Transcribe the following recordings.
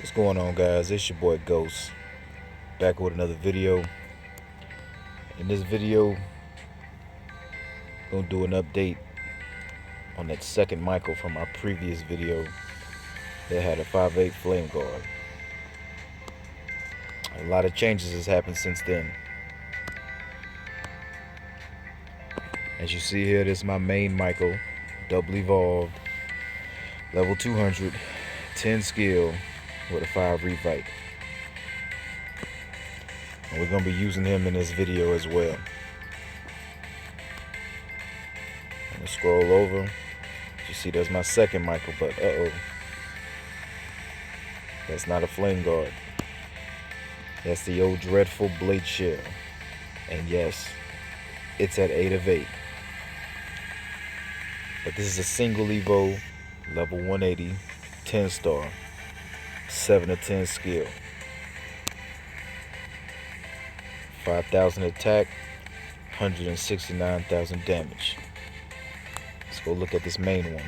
What's going on, guys? It's your boy Ghost, back with another video. In this video, I'm gonna do an update on that second Michael from our previous video that had a 5.8 flame guard. A lot of changes has happened since then. As you see here, this is my main Michael, double evolved, level 200, 10 skill with a 5 revive. And we're gonna be using him in this video as well. I'm gonna scroll over. You see, that's my second Michael, but that's not a flame guard. That's the old dreadful Bladeshell. And yes, it's at 8 of 8. But this is a single Evo, level 180, 10 star, 7 of 10 skill, 5,000 attack, 169,000 damage. Let's go look at this main one.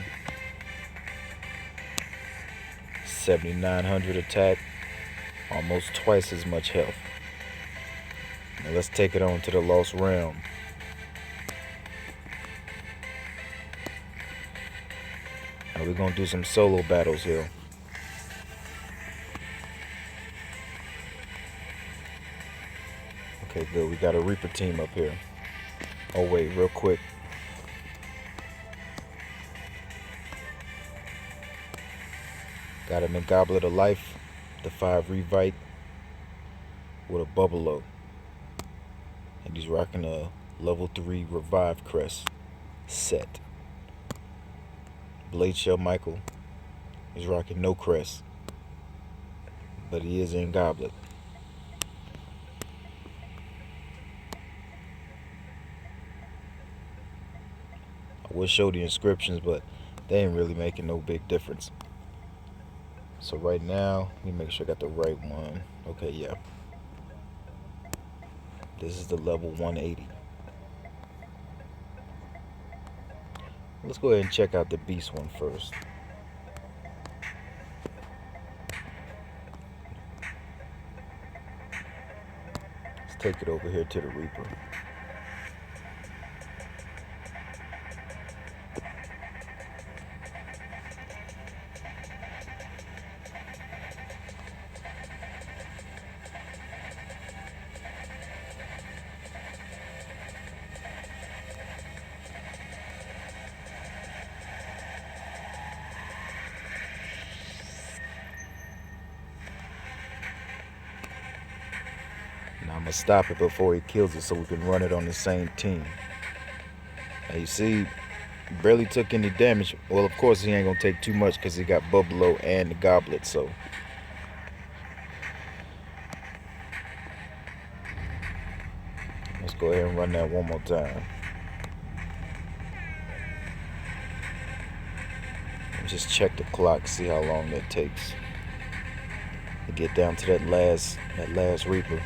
7,900 attack, almost twice as much health. Now let's take it on to the Lost Realm. Now we're gonna do some solo battles here. Okay, good. We got a Reaper team up here. Oh wait, real quick. Got him in Goblet of Life, the 5 Revite with a Bubble. And he's rocking a level 3 Revive Crest set. Bladeshell Michael is rocking no crest, but he is in Goblet. I will show the inscriptions, but they ain't really making no big difference. So right now, let me make sure I got the right one. Okay, yeah. This is the level 180. Let's go ahead and check out the Beast one first. Let's take it over here to the Reaper. Now I'm gonna stop it before he kills it so we can run it on the same team. Now you see, barely took any damage. Well, of course he ain't gonna take too much because he got Bubble and the Goblet, so. Let's go ahead and run that one more time. And just check the clock, see how long that takes to get down to that last Reaper.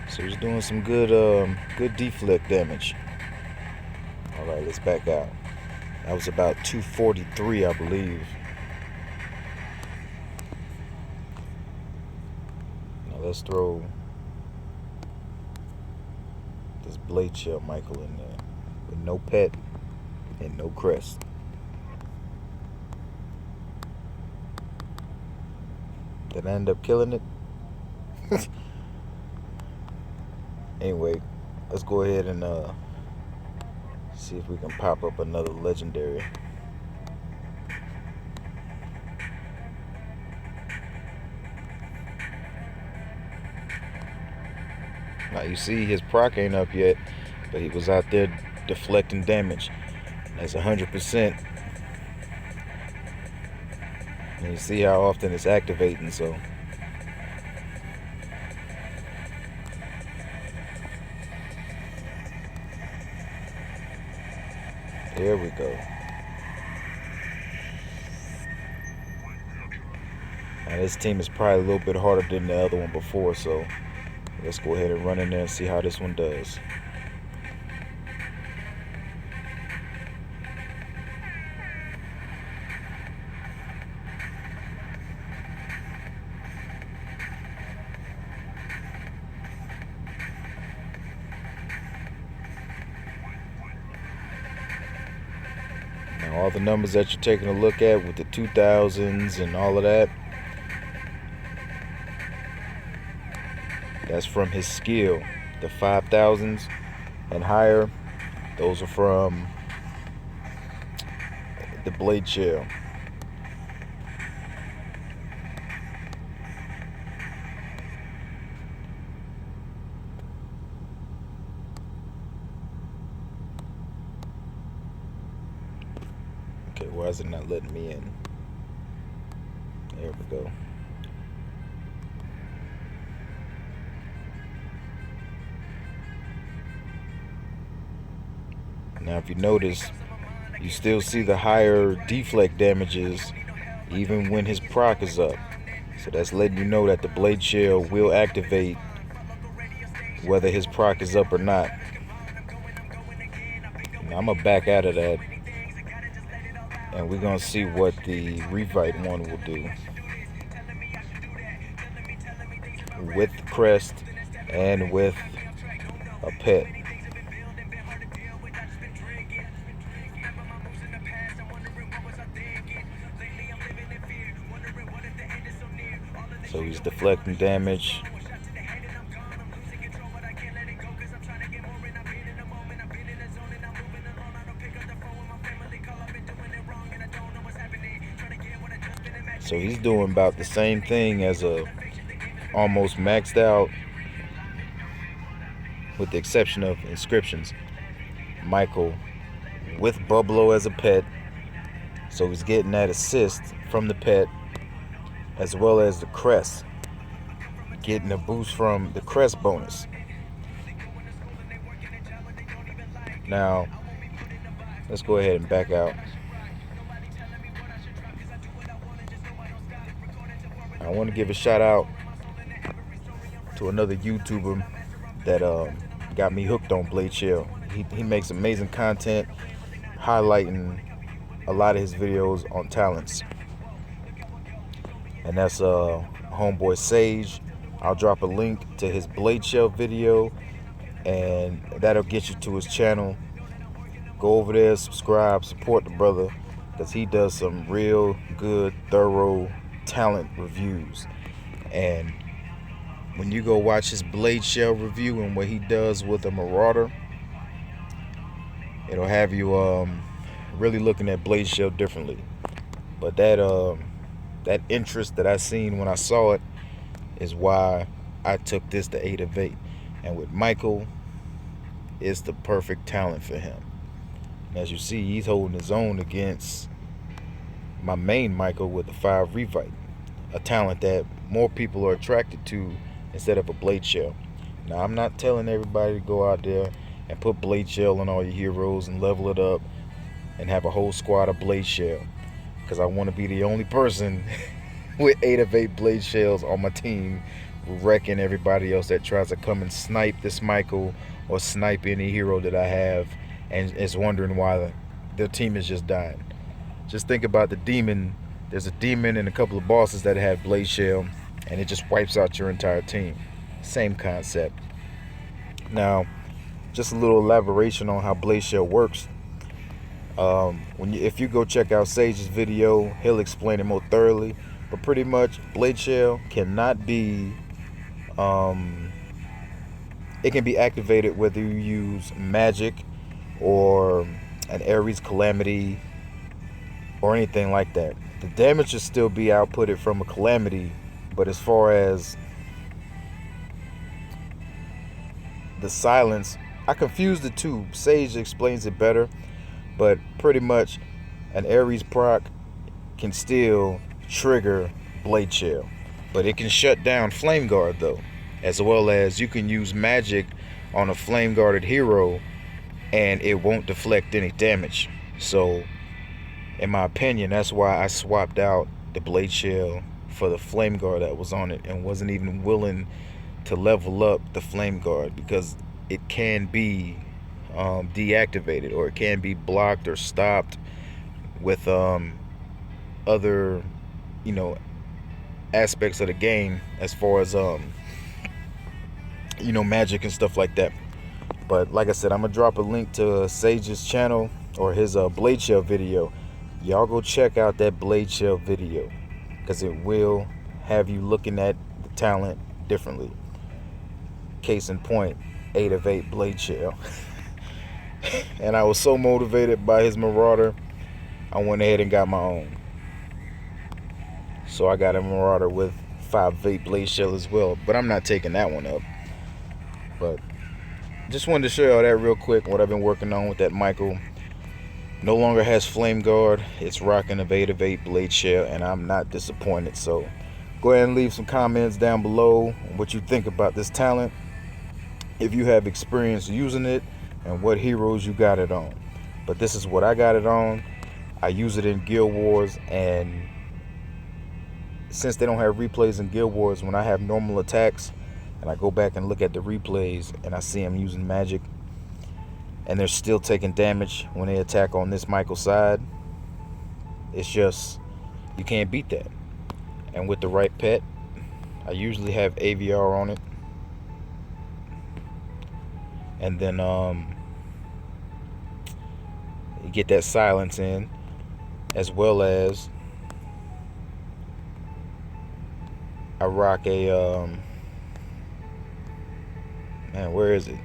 So he's doing some good deflect damage. All right, let's back out. That was about 243, I believe. Now let's throw this Bladeshell Michael in there with no pet and no crest. Did I end up killing it? Anyway, let's go ahead and see if we can pop up another legendary. Now you see his proc ain't up yet, but he was out there deflecting damage. That's 100%. And you see how often it's activating, so. There we go. Now this team is probably a little bit harder than the other one before, so let's go ahead and run in there and see how this one does. all the numbers that you're taking a look at with the 2000s and all of that, that's from his skill. The 5000s and higher, those are from the Bladeshell. Okay, why is it not letting me in? There we go. Now if you notice, you still see the higher deflect damages even when his proc is up. So that's letting you know that the Bladeshell will activate whether his proc is up or not. Now I'm gonna back out of that, and we're gonna see what the Revite one will do with the crest and with a pet. So he's deflecting damage. So he's doing about the same thing as a almost maxed out, with the exception of inscriptions, Michael with Bublo as a pet. So he's getting that assist from the pet as well as the crest, getting a boost from the crest bonus. Now let's go ahead and back out. I want to give a shout out to another YouTuber that got me hooked on Bladeshell. He makes amazing content highlighting a lot of his videos on talents, and that's homeboy Saage. I'll drop a link to his Bladeshell video, and that'll get you to his channel. Go over there, subscribe, support the brother, because he does some real good, thorough talent reviews. And when you go watch his Bladeshell review and what he does with a Marauder, it'll have you really looking at Bladeshell differently. But that interest that I seen when I saw it is why I took this to 8 of 8. And with Michael, it's the perfect talent for him. And as you see, he's holding his own against my main Michael with the 5 Revite, a talent that more people are attracted to instead of a Bladeshell. Now, I'm not telling everybody to go out there and put Bladeshell on all your heroes and level it up and have a whole squad of Bladeshell, because I want to be the only person with 8 of 8 Bladeshells on my team, wrecking everybody else that tries to come and snipe this Michael or snipe any hero that I have and is wondering why their team is just dying. Just think about the demon. There's a demon and a couple of bosses that have Bladeshell, and it just wipes out your entire team. Same concept. Now, just a little elaboration on how Bladeshell works. If you go check out Saage's video, he'll explain it more thoroughly. But pretty much, Bladeshell cannot be, it can be activated whether you use magic or an Ares Calamity or anything like that. The damage should still be outputted from a Calamity, but as far as the silence, I confused the two. Saage explains it better, but pretty much an Ares proc can still trigger Bladeshell, but it can shut down Flame Guard though, as well as you can use magic on a flame guarded hero and it won't deflect any damage. So in my opinion, that's why I swapped out the Bladeshell for the Flame Guard that was on it, and wasn't even willing to level up the Flame Guard, because it can be deactivated, or it can be blocked or stopped with other aspects of the game, as far as magic and stuff like that. But like I said, I'm gonna drop a link to Saage's channel or his Bladeshell video. Y'all go check out that Bladeshell video, because it will have you looking at the talent differently. Case in point, 8 of 8 Bladeshell. And I was so motivated by his Marauder, I went ahead and got my own. So I got a Marauder with 5 of 8 Bladeshell as well, but I'm not taking that one up. But just wanted to show y'all that real quick, what I've been working on with that Michael. No longer has Flame Guard. It's rocking a 8 of 8 Bladeshell, and I'm not disappointed. So go ahead and leave some comments down below on what you think about this talent, if you have experience using it, and what heroes you got it on. But this is what I got it on. I use it in Guild Wars, and since they don't have replays in Guild Wars, when I have normal attacks and I go back and look at the replays and I see them using magic and they're still taking damage when they attack on this Michael side, it's just, you can't beat that. And with the right pet, I usually have AVR on it, and then you get that silence in, as well as I rock a man, where is it?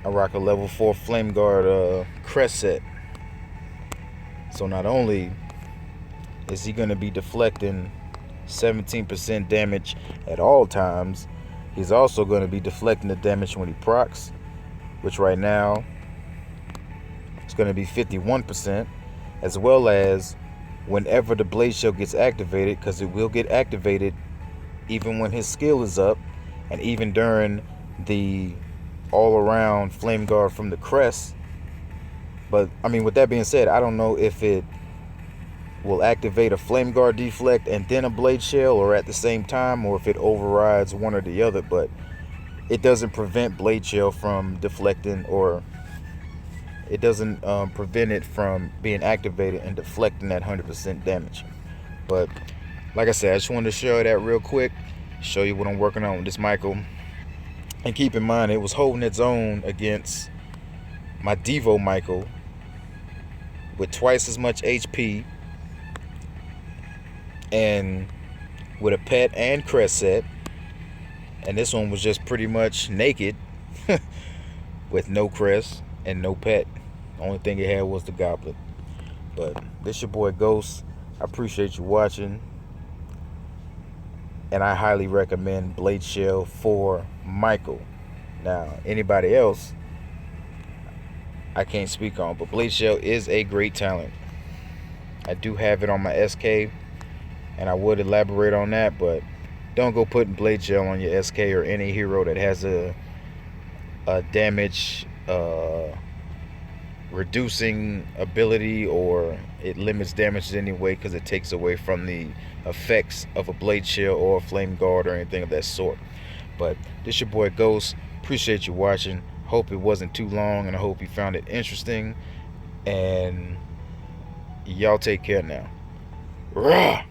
I rock a level 4 Flame Guard crest set. So not only is he going to be deflecting 17% damage at all times, he's also going to be deflecting the damage when he procs, which right now is going to be 51%, as well as whenever the Bladeshell gets activated, because it will get activated even when his skill is up, and even during the all-around Flame Guard from the crest. But I mean, with that being said, I don't know if it will activate a Flame Guard deflect and then a Bladeshell, or at the same time, or if it overrides one or the other. But it doesn't prevent Bladeshell from deflecting, or it doesn't prevent it from being activated and deflecting that 100% damage. But like I said, I just wanted to show you that real quick, show you what I'm working on with this Michael. And keep in mind, it was holding its own against my Devo Michael with twice as much HP and with a pet and crest set. And this one was just pretty much naked with no crest and no pet. The only thing it had was the goblet. But this your boy Ghost. I appreciate you watching, and I highly recommend Bladeshell for Michael. Now, anybody else, I can't speak on, but Bladeshell is a great talent. I do have it on my SK, and I would elaborate on that, but don't go putting Bladeshell on your SK or any hero that has a damage reducing ability, or it limits damage anyway, because it takes away from the effects of a Bladeshell or a Flame Guard or anything of that sort. But this your boy Ghost. Appreciate you watching. Hope it wasn't too long, and I hope you found it interesting. And y'all take care now. Rah!